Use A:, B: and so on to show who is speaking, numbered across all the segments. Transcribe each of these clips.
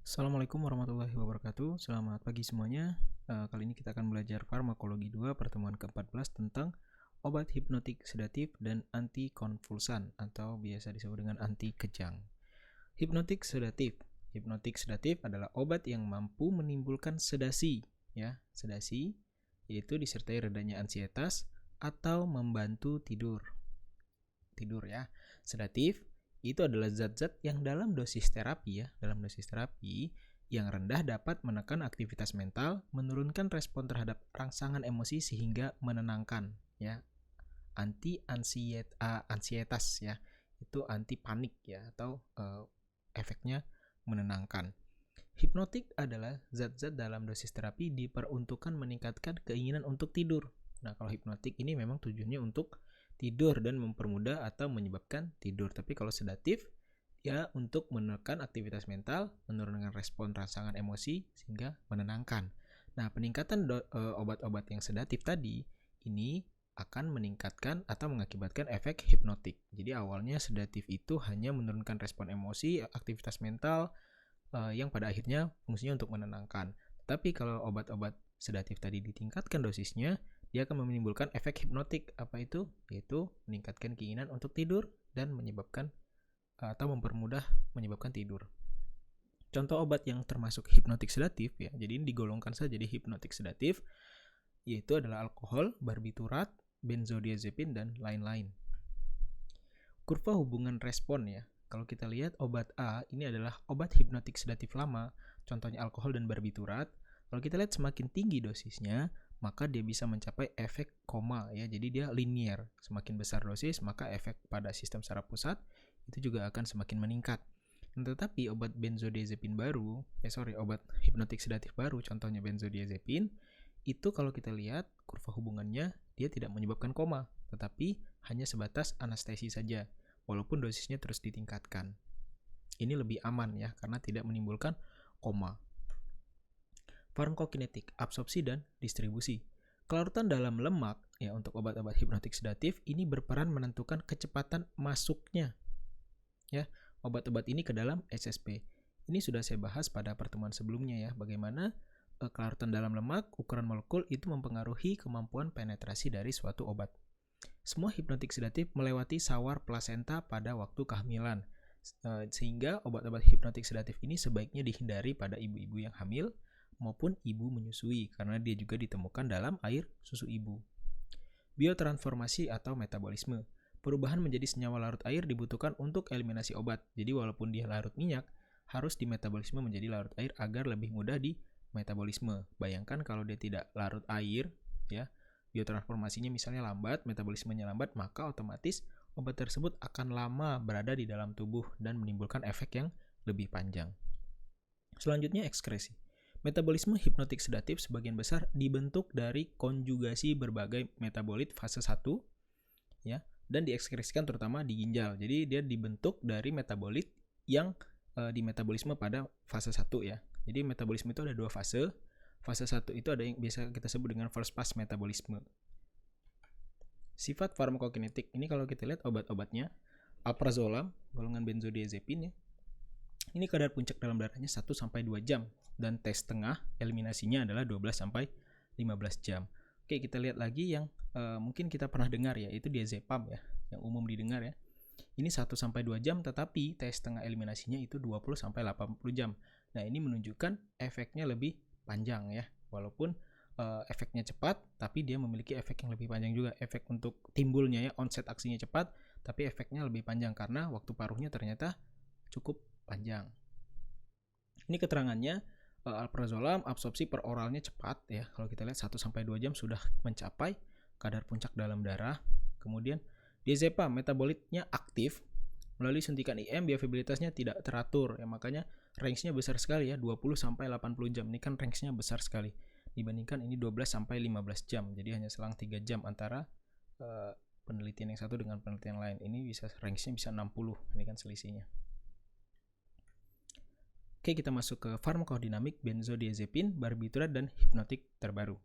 A: Assalamualaikum warahmatullahi wabarakatuh. Selamat pagi semuanya. Kali ini kita akan belajar farmakologi 2 pertemuan ke-14 tentang obat hipnotik sedatif dan antikonvulsan atau biasa disebut dengan anti kejang. Hipnotik sedatif. Hipnotik sedatif adalah obat yang mampu menimbulkan sedasi, sedasi yaitu disertai redanya ansietas atau membantu tidur. Sedatif itu adalah zat-zat yang dalam dosis terapi yang rendah dapat menekan aktivitas mental, menurunkan respon terhadap rangsangan emosi sehingga menenangkan, ansietas, itu anti panik atau efeknya menenangkan. Hipnotik adalah zat-zat dalam dosis terapi diperuntukkan meningkatkan keinginan untuk tidur. Nah, kalau hipnotik ini memang tujuannya untuk tidur dan mempermudah atau menyebabkan tidur. Tapi kalau sedatif untuk menekan aktivitas mental, menurunkan respon rangsangan emosi sehingga menenangkan. Nah, peningkatan obat-obat yang sedatif tadi ini akan meningkatkan atau mengakibatkan efek hipnotik. Jadi awalnya sedatif itu hanya menurunkan respon emosi, aktivitas mental yang pada akhirnya fungsinya untuk menenangkan. Tapi kalau obat-obat sedatif tadi ditingkatkan dosisnya, dia akan menimbulkan efek hipnotik. Apa itu? Yaitu meningkatkan keinginan untuk tidur dan menyebabkan atau mempermudah menyebabkan tidur. Contoh obat yang termasuk hipnotik sedatif jadi ini digolongkan saja jadi hipnotik sedatif, yaitu adalah alkohol, barbiturat, benzodiazepin dan lain-lain. Kurva hubungan respon kalau kita lihat obat A ini adalah obat hipnotik sedatif lama, contohnya alkohol dan barbiturat. Kalau kita lihat semakin tinggi dosisnya, maka dia bisa mencapai efek koma jadi dia linear. Semakin besar dosis, maka efek pada sistem saraf pusat itu juga akan semakin meningkat. Tetapi obat obat hipnotik sedatif baru, contohnya benzodiazepin, itu kalau kita lihat kurva hubungannya dia tidak menyebabkan koma, tetapi hanya sebatas anestesi saja, walaupun dosisnya terus ditingkatkan. Ini lebih aman karena tidak menimbulkan koma. Farmakokinetik, absorpsi dan distribusi. Kelarutan dalam lemak untuk obat-obat hipnotik sedatif ini berperan menentukan kecepatan masuknya obat-obat ini ke dalam SSP. Ini sudah saya bahas pada pertemuan sebelumnya bagaimana kelarutan dalam lemak, ukuran molekul itu mempengaruhi kemampuan penetrasi dari suatu obat. Semua hipnotik sedatif melewati sawar plasenta pada waktu kehamilan, sehingga obat-obat hipnotik sedatif ini sebaiknya dihindari pada ibu-ibu yang hamil maupun ibu menyusui karena dia juga ditemukan dalam air susu ibu. Biotransformasi atau metabolisme. Perubahan menjadi senyawa larut air dibutuhkan untuk eliminasi obat. Jadi walaupun dia larut minyak, harus dimetabolisme menjadi larut air agar lebih mudah di metabolisme. Bayangkan kalau dia tidak larut air, biotransformasinya misalnya lambat, metabolismenya lambat, maka otomatis obat tersebut akan lama berada di dalam tubuh dan menimbulkan efek yang lebih panjang. Selanjutnya ekskresi. Metabolisme hipnotik sedatif sebagian besar dibentuk dari konjugasi berbagai metabolit fase 1 dan diekskresikan terutama di ginjal. Jadi dia dibentuk dari metabolit yang di metabolisme pada fase 1 Jadi metabolisme itu ada dua fase. Fase 1 itu ada yang biasa kita sebut dengan first pass metabolisme. Sifat farmakokinetik ini kalau kita lihat obat-obatnya, alprazolam golongan benzodiazepin ini kadar puncak dalam darahnya 1-2 jam dan tes tengah eliminasinya adalah 12-15 jam. Oke, kita lihat lagi yang mungkin kita pernah dengar itu diazepam yang umum didengar Ini 1-2 jam tetapi tes tengah eliminasinya itu 20-80 jam. Nah, ini menunjukkan efeknya lebih panjang Walaupun efeknya cepat tapi dia memiliki efek yang lebih panjang juga. Efek untuk timbulnya onset aksinya cepat tapi efeknya lebih panjang karena waktu paruhnya ternyata cukup panjang. Ini keterangannya, alprazolam absorpsi per oralnya cepat Kalau kita lihat 1-2 jam sudah mencapai kadar puncak dalam darah. Kemudian diazepam metabolitnya aktif melalui suntikan IM, bioavailabilitasnya tidak teratur makanya range-nya besar sekali 20-80 jam. Ini kan range-nya besar sekali dibandingkan ini 12-15 jam. Jadi hanya selang 3 jam antara penelitian yang satu dengan penelitian lain. Ini bisa range-nya bisa 60. Ini kan selisihnya. Oke, kita masuk ke farmakodinamik benzodiazepin, barbiturat, dan hipnotik terbaru.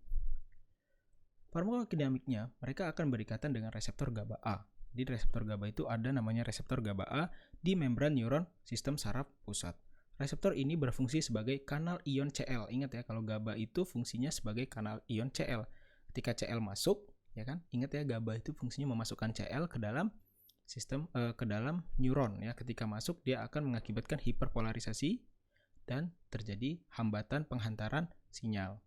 A: Farmakodinamiknya, mereka akan berikatan dengan reseptor GABA A. Di reseptor GABA itu ada namanya reseptor GABA A di membran neuron sistem saraf pusat. Reseptor ini berfungsi sebagai kanal ion Cl. Ingat ya, kalau GABA itu fungsinya sebagai kanal ion Cl. Ketika Cl masuk, ya kan? Ingat ya, GABA itu fungsinya memasukkan Cl ke dalam ke dalam neuron ya. Ketika masuk, dia akan mengakibatkan hiperpolarisasi dan terjadi hambatan penghantaran sinyal.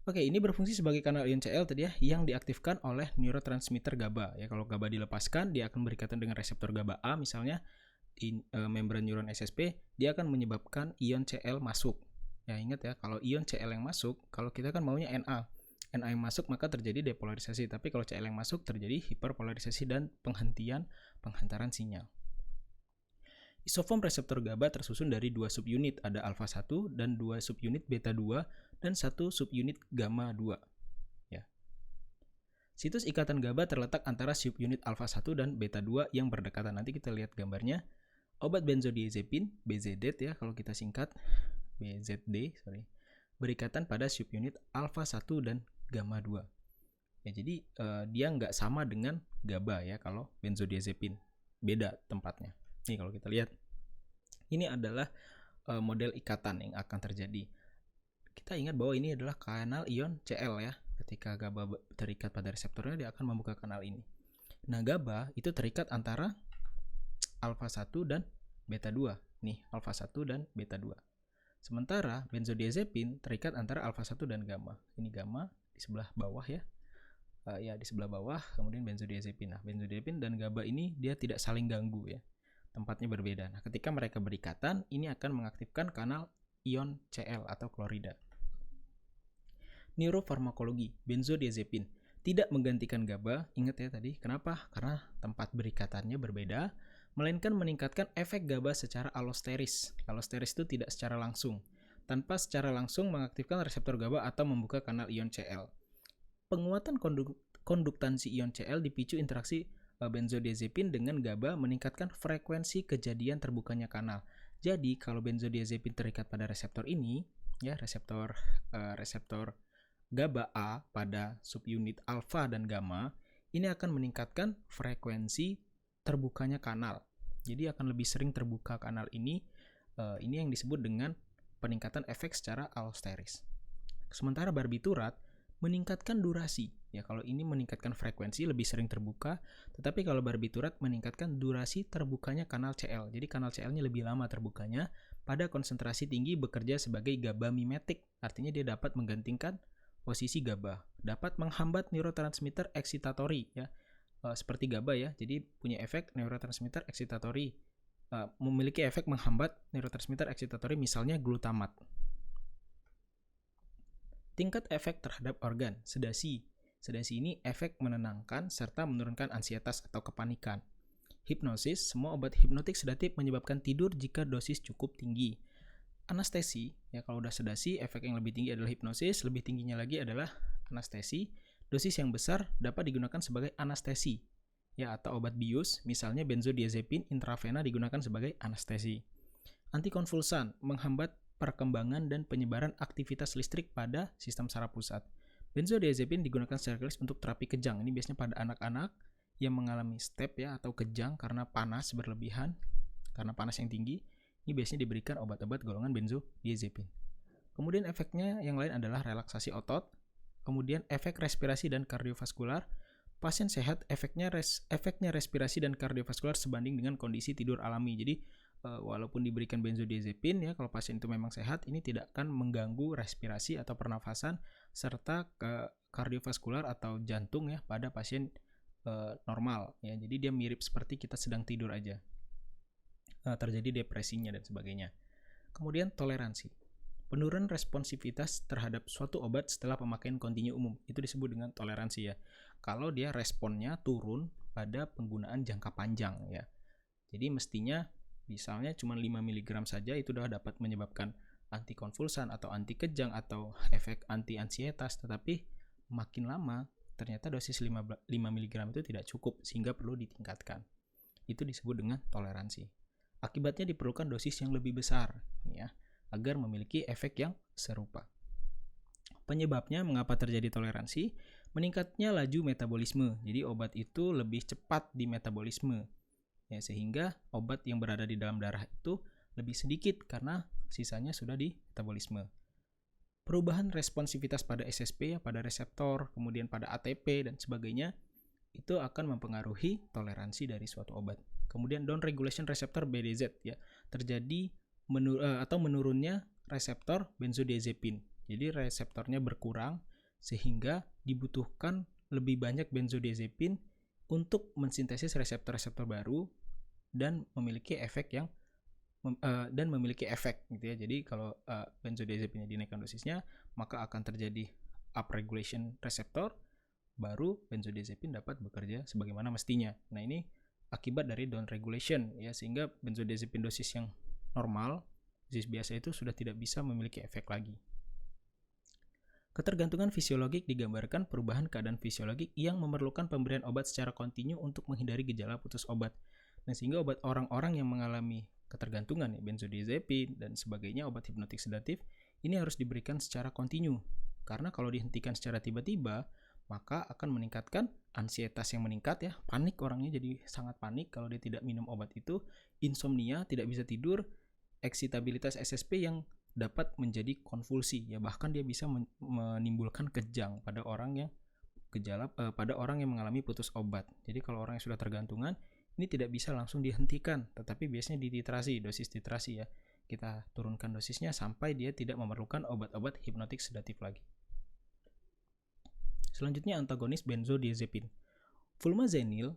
A: Oke, ini berfungsi sebagai kanal ion Cl tadi ya, yang diaktifkan oleh neurotransmitter GABA. Ya, kalau GABA dilepaskan, dia akan berikatan dengan reseptor GABA A misalnya di membran neuron SSP, dia akan menyebabkan ion Cl masuk. Ya, ingat ya, kalau ion Cl yang masuk, kalau kita kan maunya Na. Na yang masuk maka terjadi depolarisasi, tapi kalau Cl yang masuk terjadi hiperpolarisasi dan penghentian penghantaran sinyal. Isoform reseptor GABA tersusun dari 2 subunit, ada alfa 1 dan 2 subunit beta 2 dan 1 subunit gamma 2. Ya. Situs ikatan GABA terletak antara subunit alfa 1 dan beta 2 yang berdekatan. Nanti kita lihat gambarnya. Obat benzodiazepin, BZD ya kalau kita singkat, BZD, berikatan pada subunit alfa 1 dan gamma 2. Ya, jadi dia nggak sama dengan GABA ya kalau benzodiazepin. Beda tempatnya. Nih kalau kita lihat, ini adalah model ikatan yang akan terjadi. Kita ingat bahwa ini adalah kanal ion Cl ya. Ketika GABA terikat pada reseptornya, dia akan membuka kanal ini. Nah, GABA itu terikat antara alfa 1 dan beta 2. Nih, alfa 1 dan beta 2. Sementara benzodiazepin terikat antara alfa 1 dan gamma. Ini gamma di sebelah bawah ya. Ya, di sebelah bawah, kemudian benzodiazepin. Nah, benzodiazepin dan GABA ini dia tidak saling ganggu ya. Tempatnya berbeda. Nah, ketika mereka berikatan, ini akan mengaktifkan kanal ion Cl atau klorida. Neurofarmakologi, benzodiazepin tidak menggantikan GABA. Ingat ya tadi, kenapa? Karena tempat berikatannya berbeda, melainkan meningkatkan efek GABA secara allosteris. Allosteris itu tidak secara langsung, tanpa secara langsung mengaktifkan reseptor GABA atau membuka kanal ion Cl. Penguatan konduktansi ion Cl dipicu interaksi benzodiazepin dengan GABA meningkatkan frekuensi kejadian terbukanya kanal. Jadi kalau benzodiazepin terikat pada reseptor ini, ya reseptor GABA A pada subunit alfa dan gamma, ini akan meningkatkan frekuensi terbukanya kanal. Jadi akan lebih sering terbuka kanal ini. Ini yang disebut dengan peningkatan efek secara allosteris. Sementara barbiturat meningkatkan durasi. Ya, kalau ini meningkatkan frekuensi, lebih sering terbuka, tetapi kalau barbiturat meningkatkan durasi terbukanya kanal Cl. Jadi kanal Cl-nya lebih lama terbukanya, pada konsentrasi tinggi bekerja sebagai GABA mimetik. Artinya dia dapat menggantikan posisi GABA, dapat menghambat neurotransmitter eksitatori ya. Seperti GABA ya. Jadi punya efek neurotransmitter eksitatori. Memiliki efek menghambat neurotransmitter eksitatori misalnya glutamat. Tingkat efek terhadap organ, sedasi. Sedasi ini efek menenangkan serta menurunkan ansietas atau kepanikan. Hipnosis, semua obat hipnotik sedatif menyebabkan tidur jika dosis cukup tinggi. Anestesi, ya kalau udah sedasi, efek yang lebih tinggi adalah hipnosis, lebih tingginya lagi adalah anestesi. Dosis yang besar dapat digunakan sebagai anestesi, ya atau obat bius, misalnya benzodiazepin intravena digunakan sebagai anestesi. Antikonvulsan, menghambat perkembangan dan penyebaran aktivitas listrik pada sistem saraf pusat. Benzodiazepin digunakan secara klinis untuk terapi kejang. Ini biasanya pada anak-anak yang mengalami step ya atau kejang karena panas berlebihan, karena panas yang tinggi. Ini biasanya diberikan obat-obat golongan benzodiazepin. Kemudian efeknya yang lain adalah relaksasi otot, kemudian efek respirasi dan kardiovaskular. Pasien sehat efeknya respirasi dan kardiovaskular sebanding dengan kondisi tidur alami. Jadi walaupun diberikan benzodiazepin ya, kalau pasien itu memang sehat, ini tidak akan mengganggu respirasi atau pernafasan serta ke kardiovaskular atau jantung ya pada pasien normal ya. Jadi dia mirip seperti kita sedang tidur aja. Terjadi depresinya dan sebagainya. Kemudian toleransi. Penurunan responsivitas terhadap suatu obat setelah pemakaian kontinu umum. Itu disebut dengan toleransi ya. Kalau dia responnya turun pada penggunaan jangka panjang ya. Jadi mestinya misalnya cuma 5 mg saja itu sudah dapat menyebabkan antikonvulsan atau anti kejang atau efek anti-ansietas, tetapi makin lama ternyata dosis 5 mg itu tidak cukup sehingga perlu ditingkatkan. Itu disebut dengan toleransi. Akibatnya diperlukan dosis yang lebih besar ya, agar memiliki efek yang serupa. Penyebabnya mengapa terjadi toleransi? Meningkatnya laju metabolisme. Jadi obat itu lebih cepat di metabolisme. Ya, sehingga obat yang berada di dalam darah itu lebih sedikit karena sisanya sudah di metabolisme. Perubahan responsivitas pada SSP, pada reseptor, kemudian pada ATP dan sebagainya, itu akan mempengaruhi toleransi dari suatu obat. Kemudian down regulation reseptor BDZ ya, terjadi menurunnya reseptor benzodiazepin. Jadi reseptornya berkurang sehingga dibutuhkan lebih banyak benzodiazepin untuk mensintesis reseptor-reseptor baru dan memiliki efek gitu ya. Jadi kalau benzodiazepinnya dinaikkan dosisnya, maka akan terjadi upregulation reseptor, baru benzodiazepin dapat bekerja sebagaimana mestinya. Nah, ini akibat dari down regulation ya, sehingga benzodiazepin dosis yang normal, dosis biasa itu sudah tidak bisa memiliki efek lagi. Ketergantungan fisiologik digambarkan perubahan keadaan fisiologik yang memerlukan pemberian obat secara kontinu untuk menghindari gejala putus obat. Nah, sehingga obat orang-orang yang mengalami ketergantungan ya, benzodiazepin dan sebagainya, obat hipnotik sedatif, ini harus diberikan secara kontinu. Karena kalau dihentikan secara tiba-tiba, maka akan meningkatkan ansietas yang meningkat ya, panik, orangnya jadi sangat panik kalau dia tidak minum obat itu, insomnia, tidak bisa tidur, eksitabilitas SSP yang dapat menjadi konvulsi ya, bahkan dia bisa menimbulkan kejang pada orang yang mengalami putus obat. Jadi kalau orang yang sudah tergantungan, ini tidak bisa langsung dihentikan, tetapi biasanya dititrasi, dosis titrasi ya. Kita turunkan dosisnya sampai dia tidak memerlukan obat-obat hipnotik sedatif lagi. Selanjutnya antagonis benzodiazepin. Fulmazenil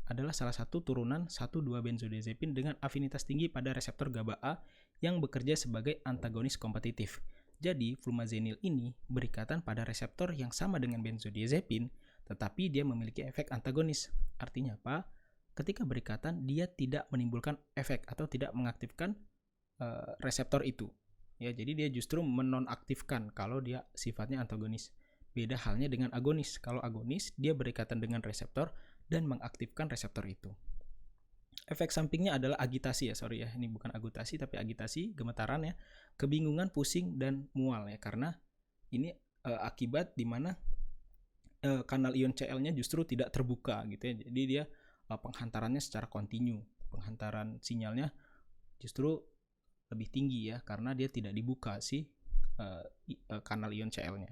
A: adalah salah satu turunan 1,2 benzodiazepin dengan afinitas tinggi pada reseptor GABA A yang bekerja sebagai antagonis kompetitif. Jadi, fulmazenil ini berikatan pada reseptor yang sama dengan benzodiazepin, tetapi dia memiliki efek antagonis. Artinya apa? Ketika berikatan, dia tidak menimbulkan efek atau tidak mengaktifkan reseptor itu. Ya, jadi dia justru menonaktifkan kalau dia sifatnya antagonis. Beda halnya dengan agonis. Kalau agonis, dia berikatan dengan reseptor dan mengaktifkan reseptor itu. Efek sampingnya adalah agitasi ya, ini bukan agutasi tapi agitasi, gemetaran ya, kebingungan, pusing, dan mual ya, karena ini akibat di mana kanal ion Cl-nya justru tidak terbuka gitu ya, jadi dia penghantarannya secara kontinu, penghantaran sinyalnya justru lebih tinggi ya, karena dia tidak dibuka kanal ion Cl-nya.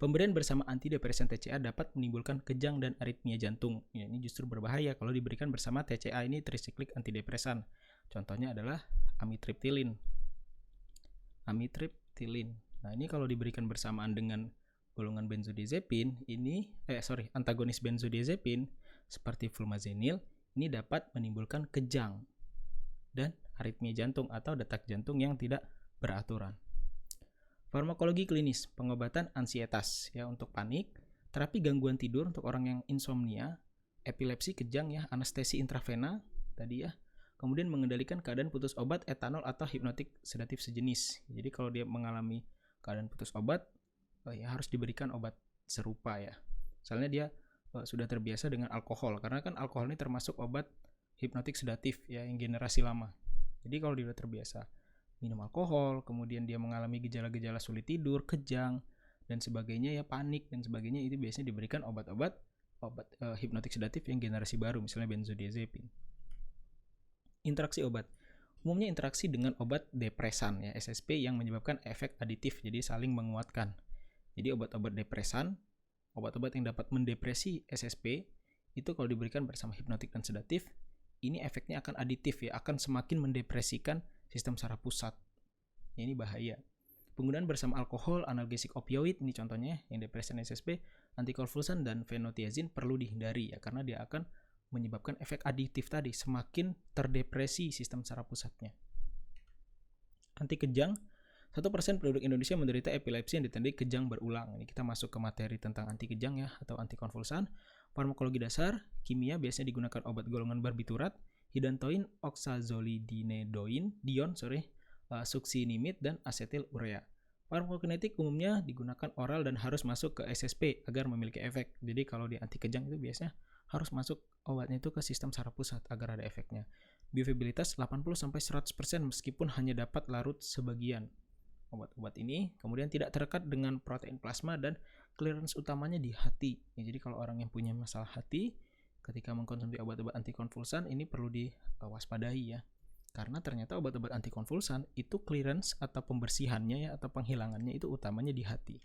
A: Pemberian bersama antidepresan TCA dapat menimbulkan kejang dan aritmia jantung. Ya, ini justru berbahaya kalau diberikan bersama TCA, ini trisiklik antidepresan. Contohnya adalah amitriptilin. Nah, ini kalau diberikan bersamaan dengan golongan benzodiazepin, antagonis benzodiazepin seperti fulmazenil, ini dapat menimbulkan kejang dan aritmia jantung atau detak jantung yang tidak beraturan. Farmakologi klinis, pengobatan ansietas ya untuk panik, terapi gangguan tidur untuk orang yang insomnia, epilepsi, kejang ya, anestesi intravena tadi ya. Kemudian mengendalikan keadaan putus obat, etanol atau hipnotik sedatif sejenis. Jadi kalau dia mengalami keadaan putus obat, ya harus diberikan obat serupa ya. Misalnya dia sudah terbiasa dengan alkohol, karena kan alkohol ini termasuk obat hipnotik sedatif ya yang generasi lama. Jadi kalau dia sudah terbiasa minum alkohol, kemudian dia mengalami gejala-gejala sulit tidur, kejang, dan sebagainya ya, panik dan sebagainya, itu biasanya diberikan obat hipnotik sedatif yang generasi baru, misalnya benzodiazepin. Interaksi obat. Umumnya interaksi dengan obat depresan ya, SSP, yang menyebabkan efek aditif, jadi saling menguatkan. Jadi obat-obat depresan, obat-obat yang dapat mendepresi SSP, itu kalau diberikan bersama hipnotik dan sedatif, ini efeknya akan aditif ya, akan semakin mendepresikan sistem saraf pusat. Ini bahaya. Penggunaan bersama alkohol, analgesik opioid, ini contohnya yang depresan SSP, antikonvulsan dan fenotiazin perlu dihindari ya, karena dia akan menyebabkan efek aditif tadi, semakin terdepresi sistem saraf pusatnya. Anti kejang, 1% penduduk Indonesia menderita epilepsi yang ditandai kejang berulang. Ini kita masuk ke materi tentang anti kejang ya, atau antikonvulsan. Farmakologi dasar, kimia biasanya digunakan obat golongan barbiturat, hidantoin, oxazolidinedoin, succinimid, dan asetil urea. Farmakokinetik umumnya digunakan oral dan harus masuk ke SSP agar memiliki efek. Jadi kalau di anti kejang itu biasanya harus masuk obatnya itu ke sistem saraf pusat agar ada efeknya. Bioavailabilitas 80-100% meskipun hanya dapat larut sebagian. Obat-obat ini kemudian tidak terikat dengan protein plasma dan clearance utamanya di hati. Ya, jadi kalau orang yang punya masalah hati ketika mengkonsumsi obat-obat antikonvulsan ini perlu diwaspadai ya. Karena ternyata obat-obat antikonvulsan itu clearance atau pembersihannya ya, atau penghilangannya itu utamanya di hati.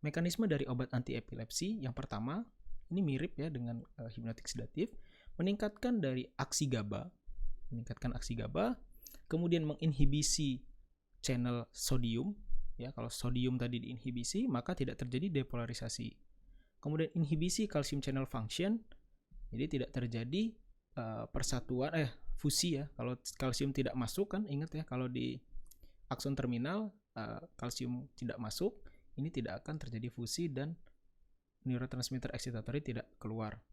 A: Mekanisme dari obat anti epilepsi yang pertama, ini mirip ya dengan hipnotik sedatif, meningkatkan aksi GABA, kemudian menginhibisi channel sodium, ya kalau sodium tadi diinhibisi maka tidak terjadi depolarisasi. Kemudian inhibisi calcium channel function, jadi tidak terjadi fusi ya. Kalau kalsium tidak masuk kan, ingat ya kalau di akson terminal kalsium tidak masuk, ini tidak akan terjadi fusi dan neurotransmitter excitatory tidak keluar.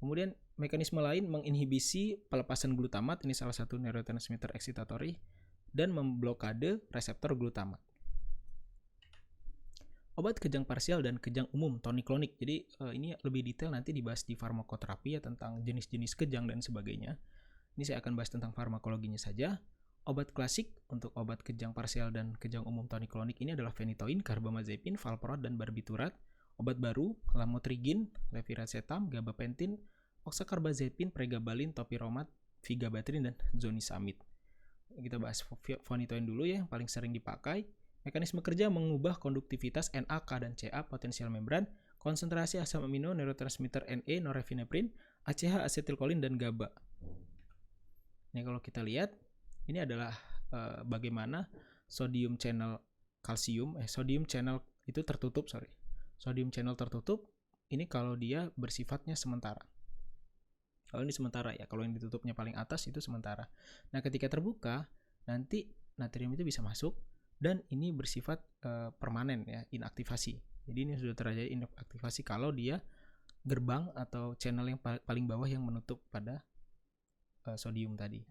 A: Kemudian mekanisme lain menginhibisi pelepasan glutamat, ini salah satu neurotransmitter excitatory, dan memblokade reseptor glutamat. Obat kejang parsial dan kejang umum toniklonik. Jadi ini lebih detail nanti dibahas di farmakoterapi ya, tentang jenis-jenis kejang dan sebagainya. Ini saya akan bahas tentang farmakologinya saja. Obat klasik untuk obat kejang parsial dan kejang umum toniklonik ini adalah phenytoin, carbamazepin, valproat, dan barbiturat. Obat baru, lamotrigin, leviracetam, gabapentin, oxacarbazepin, pregabalin, topiramate, vigabatrin, dan zonisamid. Kita bahas phenytoin dulu ya, yang paling sering dipakai. Mekanisme kerja mengubah konduktivitas Na, K, dan Ca potensial membran, konsentrasi asam amino, neurotransmitter Ne, norepinefrin, ACH, asetilkolin, dan GABA. Ini kalau kita lihat, ini adalah bagaimana sodium channel itu tertutup, Sodium channel tertutup, ini kalau dia bersifatnya sementara. Kalau ini sementara ya, kalau yang ditutupnya paling atas itu sementara. Nah, ketika terbuka, nanti natrium itu bisa masuk, dan ini bersifat permanen ya, inaktivasi. Jadi ini sudah terjadi inaktivasi kalau dia gerbang atau channel yang paling bawah yang menutup pada sodium tadi.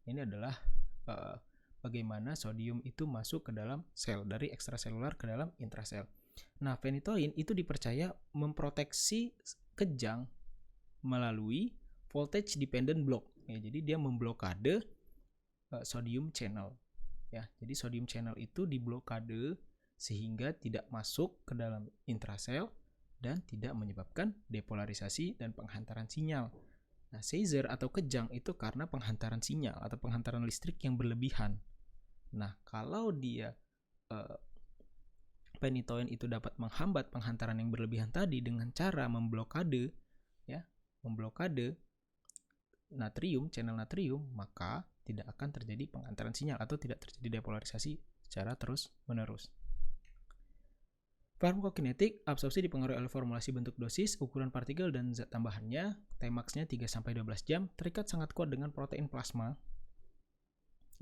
A: Ini adalah bagaimana sodium itu masuk ke dalam sel, dari ekstraselular ke dalam intrasel. Nah, phenytoin itu dipercaya memproteksi kejang melalui voltage dependent block. Ya, jadi dia memblokade sodium channel. Ya, jadi sodium channel itu diblokade sehingga tidak masuk ke dalam intrasel dan tidak menyebabkan depolarisasi dan penghantaran sinyal. Nah, seizure atau kejang itu karena penghantaran sinyal atau penghantaran listrik yang berlebihan. Nah, kalau dia phenytoin itu dapat menghambat penghantaran yang berlebihan tadi dengan cara memblokade natrium, channel natrium, maka tidak akan terjadi penghantaran sinyal atau tidak terjadi depolarisasi secara terus-menerus. Farmakokinetik, absorpsi dipengaruhi oleh formulasi bentuk dosis, ukuran partikel, dan zat tambahannya. Tmax-nya 3-12 jam, terikat sangat kuat dengan protein plasma,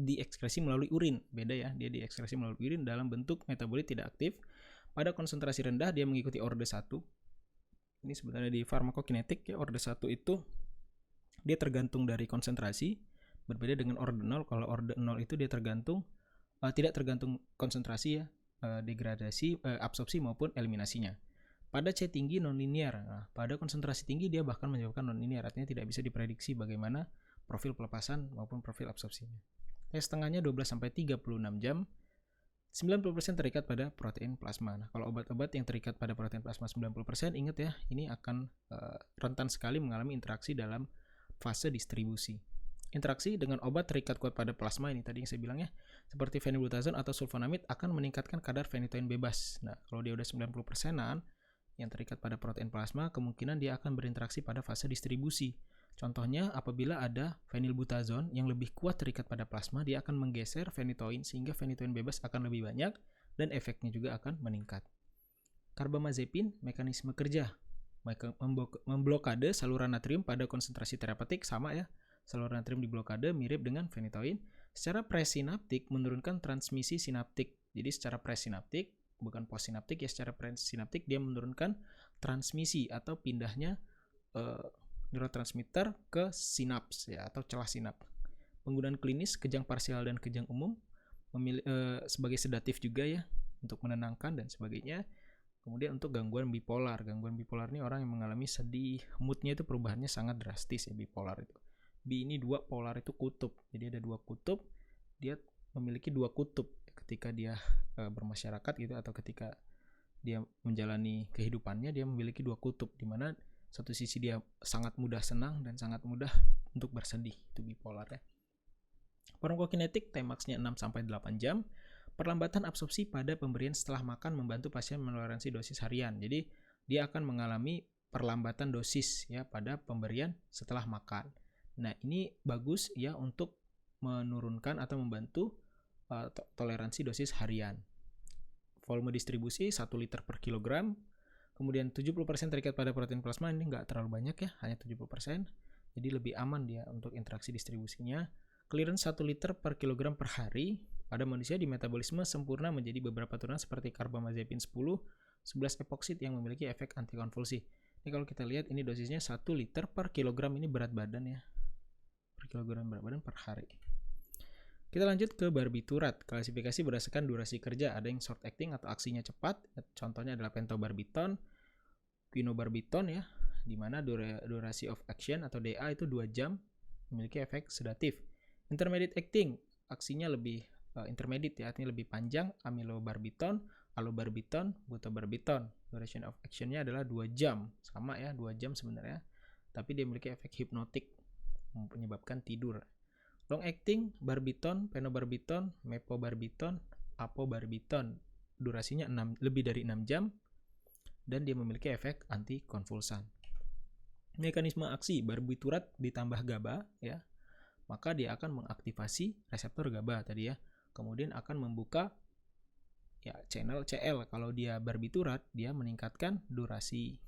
A: diekskresi melalui urin. Beda ya, dia diekskresi melalui urin dalam bentuk metabolit tidak aktif. Pada konsentrasi rendah, dia mengikuti orde 1. Ini sebenarnya di farmakokinetik ya, orde 1 itu dia tergantung dari konsentrasi, berbeda dengan orde 0. Kalau orde 0 itu dia tidak tergantung konsentrasi ya, degradasi, absorpsi maupun eliminasinya. Pada C tinggi nonlinear. Nah, pada konsentrasi tinggi dia bahkan menyebabkan nonlinear, artinya tidak bisa diprediksi bagaimana profil pelepasan maupun profil absorpsinya. Setengahnya 12-36 jam. 90% terikat pada protein plasma. Nah, kalau obat-obat yang terikat pada protein plasma 90%, ingat ya, ini akan rentan sekali mengalami interaksi dalam fase distribusi. Interaksi dengan obat terikat kuat pada plasma ini tadi yang saya bilang ya, seperti phenylbutazone atau sulfonamid akan meningkatkan kadar phenytoin bebas. Nah, kalau dia udah 90%-an yang terikat pada protein plasma, kemungkinan dia akan berinteraksi pada fase distribusi. Contohnya, apabila ada phenylbutazone yang lebih kuat terikat pada plasma, dia akan menggeser phenytoin sehingga phenytoin bebas akan lebih banyak dan efeknya juga akan meningkat. Carbamazepin, mekanisme kerja memblokade saluran natrium pada konsentrasi terapeutik, sama ya. Saluran natrium diblokade mirip dengan phenytoin. Secara presinaptik menurunkan transmisi sinaptik. Jadi secara presinaptik, bukan postsinaptik ya, secara presinaptik dia menurunkan transmisi atau pindahnya neurotransmitter ke sinaps ya, atau celah sinaps. Penggunaan klinis kejang parsial dan kejang umum sebagai sedatif juga ya, untuk menenangkan dan sebagainya. Kemudian untuk gangguan bipolar ini orang yang mengalami sedih, moodnya itu perubahannya sangat drastis ya, bipolar itu. Ini 2 polar itu kutub, jadi ada 2 kutub, dia memiliki 2 kutub ketika dia bermasyarakat gitu, atau ketika dia menjalani kehidupannya, dia memiliki 2 kutub, di mana satu sisi dia sangat mudah senang dan sangat mudah untuk bersedih, itu bipolar ya. Farmakokinetik Tmax-nya 6-8 jam. Perlambatan absorpsi pada pemberian setelah makan membantu pasien menoleransi dosis harian. Jadi dia akan mengalami perlambatan dosis ya pada pemberian setelah makan. Nah, ini bagus ya untuk menurunkan atau membantu toleransi dosis harian. Volume distribusi 1 liter per kilogram. Kemudian 70% terikat pada protein plasma, ini nggak terlalu banyak ya, hanya 70%. Jadi lebih aman dia untuk interaksi distribusinya. Clearance 1 liter per kilogram per hari. Pada manusia di metabolisme sempurna menjadi beberapa turunan seperti karbamazepin 10, 11 epoksid yang memiliki efek antikonvulsi. Ini kalau kita lihat ini dosisnya 1 liter per kilogram, ini berat badan ya. Per kilogram berat badan per hari. Kita lanjut ke barbiturat. Klasifikasi berdasarkan durasi kerja. Ada yang short acting atau aksinya cepat. Contohnya adalah pentobarbiton, phenobarbiton ya, di mana durasi of action atau DA itu 2 jam, memiliki efek sedatif. Intermediate acting, aksinya lebih intermediate ya, artinya lebih panjang, amilobarbiton, alobarbiton, butobarbiton. Duration of action-nya adalah 2 jam. Sama ya, 2 jam sebenarnya. Tapi dia memiliki efek hipnotik, menyebabkan tidur. Long acting, barbiton, phenobarbiton, mepobarbiton, apobarbiton. Durasinya lebih dari 6 jam. Dan dia memiliki efek antikonvulsan. Mekanisme aksi, barbiturat ditambah GABA ya, maka dia akan mengaktifasi reseptor GABA tadi ya. Kemudian akan membuka ya channel CL. Kalau dia barbiturat, dia meningkatkan durasi.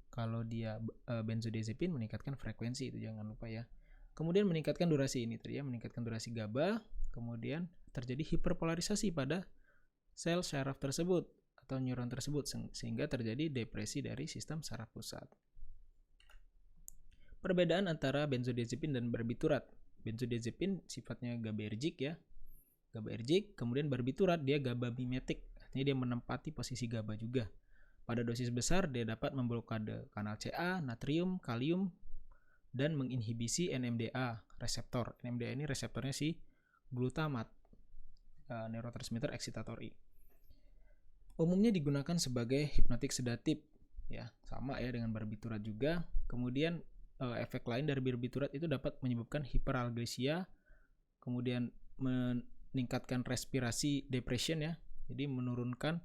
A: Kalau dia benzodiazepin meningkatkan frekuensi, itu jangan lupa ya. Kemudian meningkatkan durasi ini tadi ya, meningkatkan durasi GABA. Kemudian terjadi hiperpolarisasi pada sel syaraf tersebut atau neuron tersebut, sehingga terjadi depresi dari sistem saraf pusat. Perbedaan antara benzodiazepin dan barbiturat. Benzodiazepin sifatnya GABAergic ya, GABAergic. Kemudian barbiturat dia GABA-mimetik, artinya dia menempati posisi GABA juga. Pada dosis besar dia dapat memblokade kanal CA, natrium, kalium, dan menginhibisi NMDA reseptor. NMDA ini reseptornya si glutamat, neurotransmitter excitatory. Umumnya digunakan sebagai hipnotik sedatif ya, sama ya dengan barbiturat juga. Kemudian efek lain dari barbiturat itu dapat menyebabkan hiperalgesia, kemudian meningkatkan respirasi depression ya, jadi menurunkan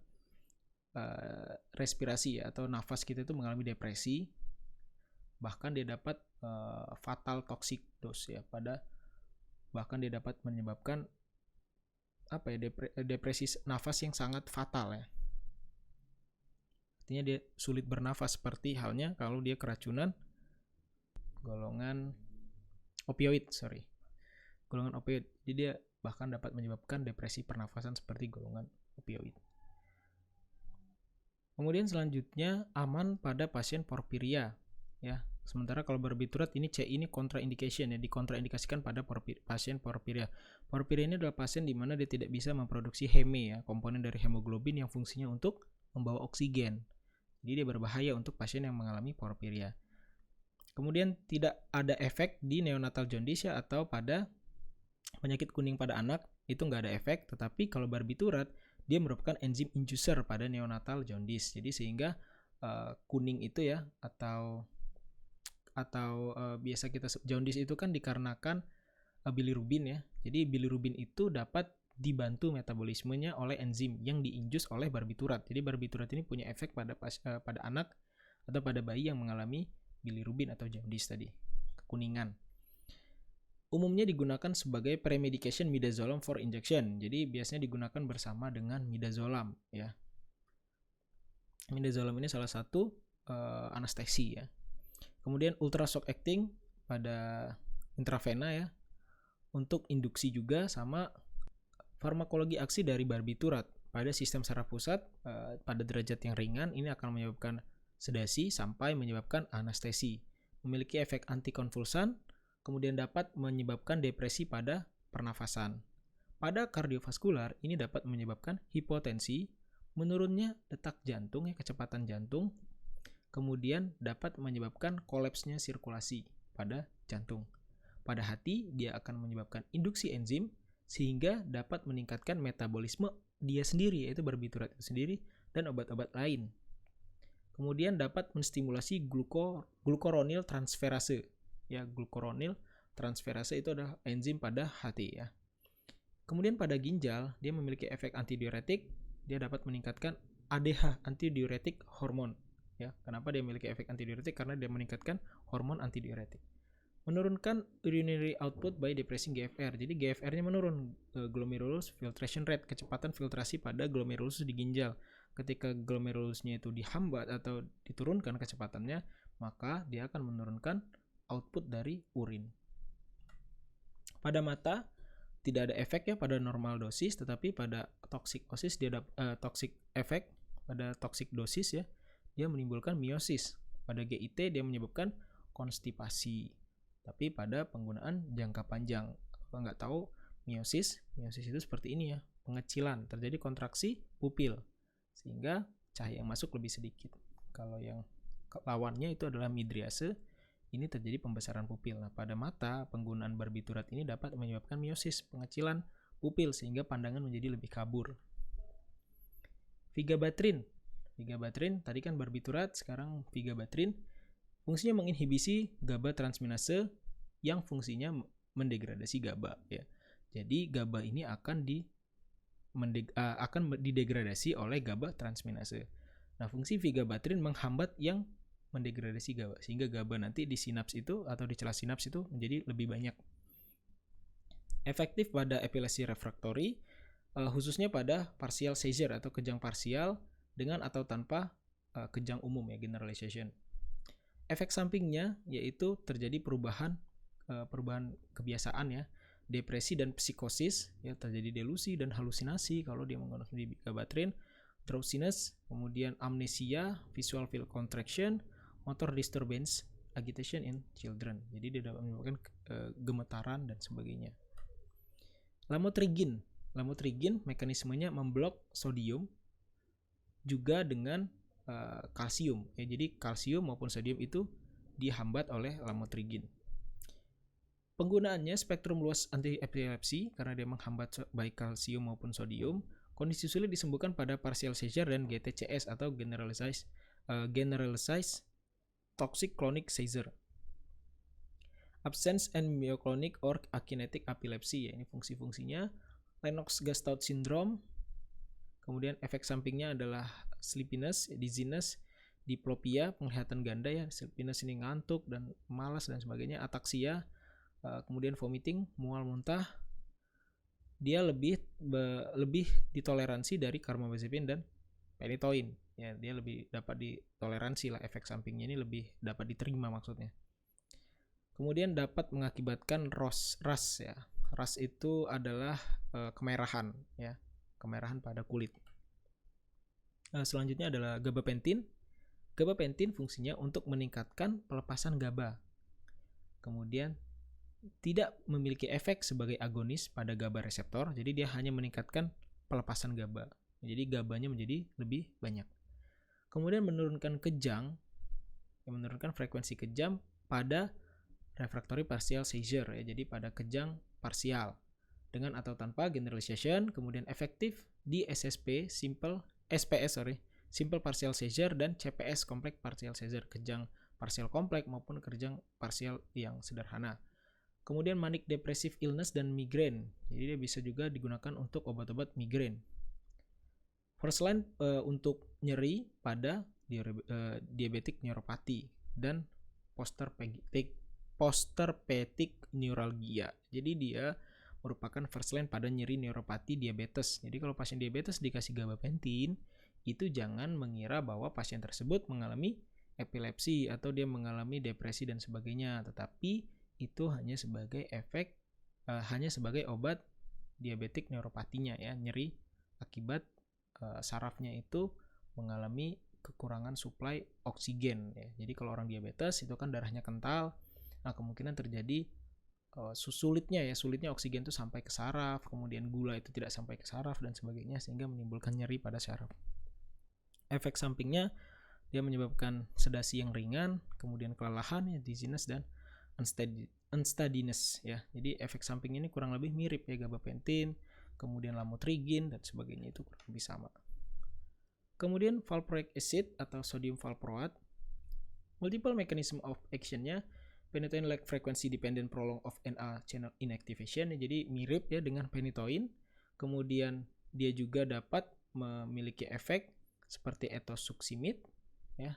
A: respirasi ya, atau nafas kita itu mengalami depresi. Bahkan dia dapat fatal toxic dose ya, bahkan dia dapat menyebabkan depresi nafas yang sangat fatal ya. Artinya dia sulit bernafas, seperti halnya kalau dia keracunan golongan opioid. Jadi dia bahkan dapat menyebabkan depresi pernafasan seperti golongan opioid. Kemudian selanjutnya aman pada pasien porfiria ya. Sementara kalau barbiturat ini C ini contraindication ya, dikontraindikasikan pada pasien porfiria. Porfiria ini adalah pasien di mana dia tidak bisa memproduksi heme ya, komponen dari hemoglobin yang fungsinya untuk membawa oksigen. Jadi dia berbahaya untuk pasien yang mengalami porfiria. Kemudian tidak ada efek di neonatal jaundice ya, atau pada penyakit kuning pada anak, itu nggak ada efek. Tetapi kalau barbiturat, dia merupakan enzim inducer pada neonatal jaundice. Jadi sehingga kuning itu ya, atau biasa kita jaundice itu kan dikarenakan bilirubin ya. Jadi bilirubin itu dapat dibantu metabolismenya oleh enzim yang diinjus oleh barbiturat. Jadi barbiturat ini punya efek pada anak atau pada bayi yang mengalami bilirubin atau jaundice tadi, kekuningan. Umumnya digunakan sebagai premedication midazolam for injection. Jadi biasanya digunakan bersama dengan midazolam ya. Midazolam ini salah satu anestesi ya. Kemudian ultrashock acting pada intravena ya, untuk induksi juga. Sama farmakologi aksi dari barbiturat pada sistem saraf pusat pada derajat yang ringan ini akan menyebabkan sedasi sampai menyebabkan anestesi, memiliki efek antikonvulsan, kemudian dapat menyebabkan depresi pada pernafasan. Pada kardiovaskular ini dapat menyebabkan hipotensi, menurunnya detak jantung ya, kecepatan jantung, kemudian dapat menyebabkan kolapsnya sirkulasi pada jantung. Pada hati dia akan menyebabkan induksi enzim sehingga dapat meningkatkan metabolisme dia sendiri, yaitu barbiturat itu sendiri, dan obat-obat lain. Kemudian dapat menstimulasi glukoronil transferase ya, glukoronil transferase itu adalah enzim pada hati ya. Kemudian pada ginjal, dia memiliki efek antidiuretik, dia dapat meningkatkan ADH, antidiuretik hormon. Ya, kenapa dia memiliki efek antidiuretik? Karena dia meningkatkan hormon antidiuretik. Menurunkan urinary output by depressing GFR. Jadi GFR-nya menurun, glomerulus filtration rate, kecepatan filtrasi pada glomerulus di ginjal. Ketika glomerulusnya itu dihambat atau diturunkan kecepatannya, maka dia akan menurunkan output dari urin. Pada mata tidak ada efek ya pada normal dosis, tetapi pada toxic effect pada toxic dosis ya, dia menimbulkan miosis. Pada GIT dia menyebabkan konstipasi. Tapi pada penggunaan jangka panjang, kalau nggak tahu miosis itu seperti ini ya, pengecilan, terjadi kontraksi pupil sehingga cahaya yang masuk lebih sedikit. Kalau yang lawannya itu adalah midriase, ini terjadi pembesaran pupil. Nah, pada mata penggunaan barbiturat ini dapat menyebabkan miosis, pengecilan pupil sehingga pandangan menjadi lebih kabur. Vigabatrin tadi kan barbiturat, sekarang vigabatrin. Fungsinya menginhibisi GABA transminase yang fungsinya mendegradasi GABA ya. Jadi GABA ini akan didegradasi oleh GABA transminase. Nah, fungsi vigabatrin menghambat yang mendegradasi GABA sehingga GABA nanti di sinaps itu atau di celah sinaps itu menjadi lebih banyak. Efektif pada epilepsi refraktori, khususnya pada partial seizure atau kejang parsial dengan atau tanpa kejang umum ya, generalization. Efek sampingnya yaitu terjadi perubahan kebiasaan ya, depresi dan psikosis ya, terjadi delusi dan halusinasi kalau dia mengkonsumsi vigabatrin, drowsiness, kemudian amnesia, visual field contraction, motor disturbance, agitation in children. Jadi dia dapat menyebabkan gemetaran dan sebagainya. Lamotrigin mekanismenya memblok sodium juga dengan kalsium ya, jadi kalsium maupun sodium itu dihambat oleh lamotrigin. Penggunaannya spektrum luas anti epilepsi karena dia menghambat baik kalsium maupun sodium. Kondisi sulit disembuhkan pada partial seizure dan GTCS atau generalized toxic clonic seizure. Absence and myoclonic or akinetic epilepsy ya, ini fungsi-fungsinya. Lennox-Gastaut syndrome. Kemudian efek sampingnya adalah sleepiness, dizziness, diplopia, penglihatan ganda ya, sleepiness ini ngantuk dan malas dan sebagainya, ataksia, kemudian vomiting, mual muntah. Dia lebih ditoleransi dari carbamazepine dan phenytoin ya, dia lebih dapat ditoleransi lah, efek sampingnya ini lebih dapat diterima maksudnya. Kemudian dapat mengakibatkan RAS ya. RAS itu adalah kemerahan ya, kemerahan pada kulit. Selanjutnya adalah gabapentin. Gabapentin fungsinya untuk meningkatkan pelepasan GABA. Kemudian tidak memiliki efek sebagai agonis pada GABA reseptor, jadi dia hanya meningkatkan pelepasan GABA. Jadi GABA-nya menjadi lebih banyak. Kemudian menurunkan frekuensi kejang pada refractory partial seizure ya, jadi pada kejang parsial dengan atau tanpa generalization. Kemudian efektif di simple partial seizure dan CPS complex partial seizure, kejang parsial kompleks maupun kejang parsial yang sederhana. Kemudian manic depressive illness dan migrain, jadi dia bisa juga digunakan untuk obat-obat migrain. First line untuk nyeri pada diabetic neuropathy dan postherpetic neuralgia. Jadi dia merupakan first line pada nyeri neuropati diabetes. Jadi kalau pasien diabetes dikasih gabapentin, itu jangan mengira bahwa pasien tersebut mengalami epilepsi atau dia mengalami depresi dan sebagainya, tetapi itu hanya sebagai sebagai obat diabetik neuropatinya ya, nyeri akibat sarafnya itu mengalami kekurangan suplai oksigen ya. Jadi kalau orang diabetes itu kan darahnya kental, nah kemungkinan terjadi sulitnya oksigen itu sampai ke saraf, kemudian gula itu tidak sampai ke saraf dan sebagainya, sehingga menimbulkan nyeri pada saraf. Efek sampingnya dia menyebabkan sedasi yang ringan, kemudian kelelahan ya, dizziness dan unsteadiness ya. Jadi efek samping ini kurang lebih mirip ya, gabapentin, kemudian lamotrigin dan sebagainya itu kurang lebih sama. Kemudian valproic acid atau sodium valproate, multiple mechanism of action-nya Phenytoin lack frequency dependent prolong of NA channel inactivation. Jadi mirip ya dengan phenytoin. Kemudian dia juga dapat memiliki efek seperti etosuximide ya,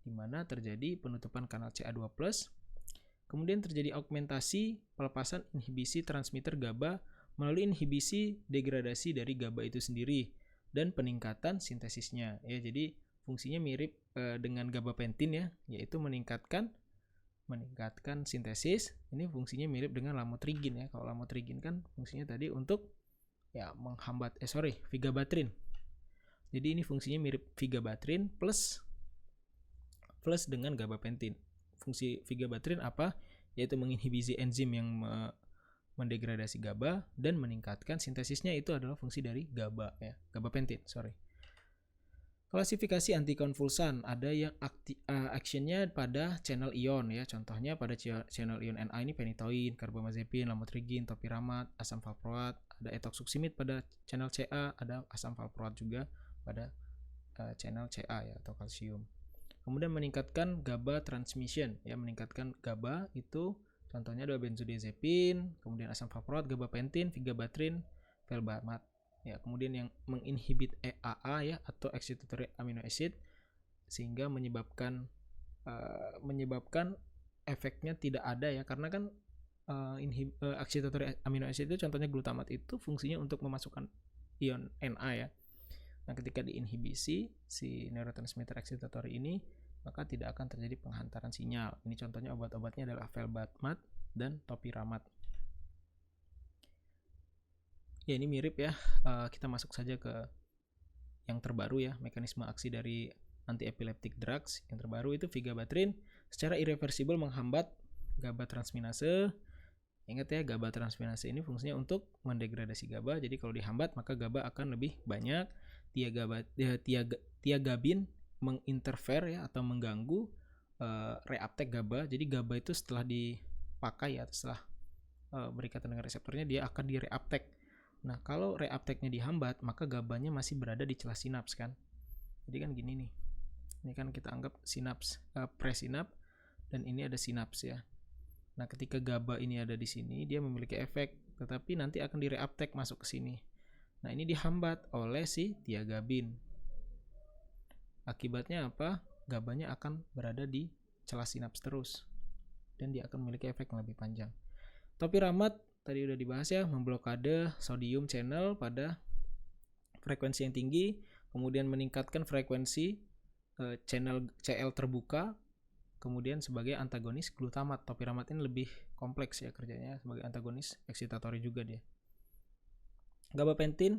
A: di mana terjadi penutupan kanal CA2+. Kemudian terjadi augmentasi pelepasan inhibisi transmitter GABA melalui inhibisi degradasi dari GABA itu sendiri dan peningkatan sintesisnya ya. Jadi fungsinya mirip dengan gabapentin ya, yaitu meningkatkan sintesis. Ini fungsinya mirip dengan lamotrigin ya. Kalau lamotrigin kan fungsinya tadi untuk ya menghambat vigabatrin. Jadi ini fungsinya mirip vigabatrin plus dengan gabapentin. Fungsi vigabatrin apa? Yaitu menginhibisi enzim yang mendegradasi GABA dan meningkatkan sintesisnya. Itu adalah fungsi dari GABA ya, gabapentin, Klasifikasi antikonvulsan, ada yang actionnya pada channel ion ya. Contohnya pada channel ion Na ini phenytoin, carbamazepin, lamotrigin, topiramat, asam valproat. Ada etosuximide pada channel Ca, ada asam valproat juga pada channel Ca ya, atau kalsium. Kemudian meningkatkan GABA transmission ya, meningkatkan GABA itu contohnya ada benzodiazepin, kemudian asam valproat, gabapentin, vigabatrin, felbamat. Ya, kemudian yang menginhibit EAA ya, atau excitatory amino acid, sehingga menyebabkan efeknya tidak ada ya, karena kan excitatory amino acid itu contohnya glutamat itu fungsinya untuk memasukkan ion Na ya. Nah, ketika diinhibisi si neurotransmitter excitatory ini, maka tidak akan terjadi penghantaran sinyal. Ini contohnya obat-obatnya adalah felbamat dan topiramat. Ya, ini mirip ya. Kita masuk saja ke yang terbaru ya, mekanisme aksi dari anti-epileptic drugs. Yang terbaru itu vigabatrin secara irreversibel menghambat GABA transminase. Ingat ya, GABA transminase ini fungsinya untuk mendegradasi GABA. Jadi kalau dihambat maka GABA akan lebih banyak. Tiagabin menginterfere ya, atau mengganggu reuptake GABA. Jadi GABA itu setelah dipakai ya, setelah berikatan dengan reseptornya, dia akan di-reuptake. Nah, kalau reuptake-nya dihambat, maka GABA-nya masih berada di celah sinaps kan. Jadi kan gini nih. Ini kan kita anggap sinaps, presinaps, dan ini ada sinaps ya. Nah, ketika GABA ini ada di sini, dia memiliki efek, tetapi nanti akan di-reuptake masuk ke sini. Nah, ini dihambat oleh si tiagabin. Akibatnya apa? GABA-nya akan berada di celah sinaps terus, dan dia akan memiliki efek yang lebih panjang. Topiramat tadi udah dibahas ya, memblokade sodium channel pada frekuensi yang tinggi, kemudian meningkatkan frekuensi channel Cl terbuka, kemudian sebagai antagonis glutamat. Topiramat ini lebih kompleks ya kerjanya, sebagai antagonis excitatory juga dia. Gabapentin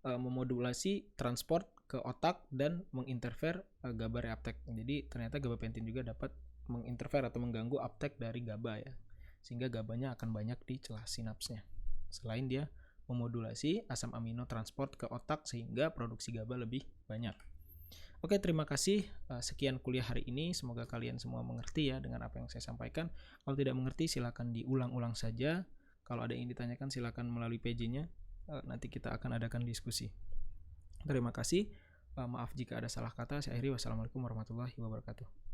A: memodulasi transport ke otak dan menginterfere GABA reuptake. Jadi ternyata gabapentin juga dapat menginterfere atau mengganggu uptake dari GABA ya, sehingga GABA-nya akan banyak di celah sinapsnya. Selain dia memodulasi asam amino transport ke otak sehingga produksi GABA lebih banyak. Oke, terima kasih. Sekian kuliah hari ini. Semoga kalian semua mengerti ya dengan apa yang saya sampaikan. Kalau tidak mengerti silakan diulang-ulang saja. Kalau ada yang ditanyakan silakan melalui PJ-nya. Nanti kita akan adakan diskusi. Terima kasih. Maaf jika ada salah kata. Saya akhiri. Wassalamualaikum warahmatullahi wabarakatuh.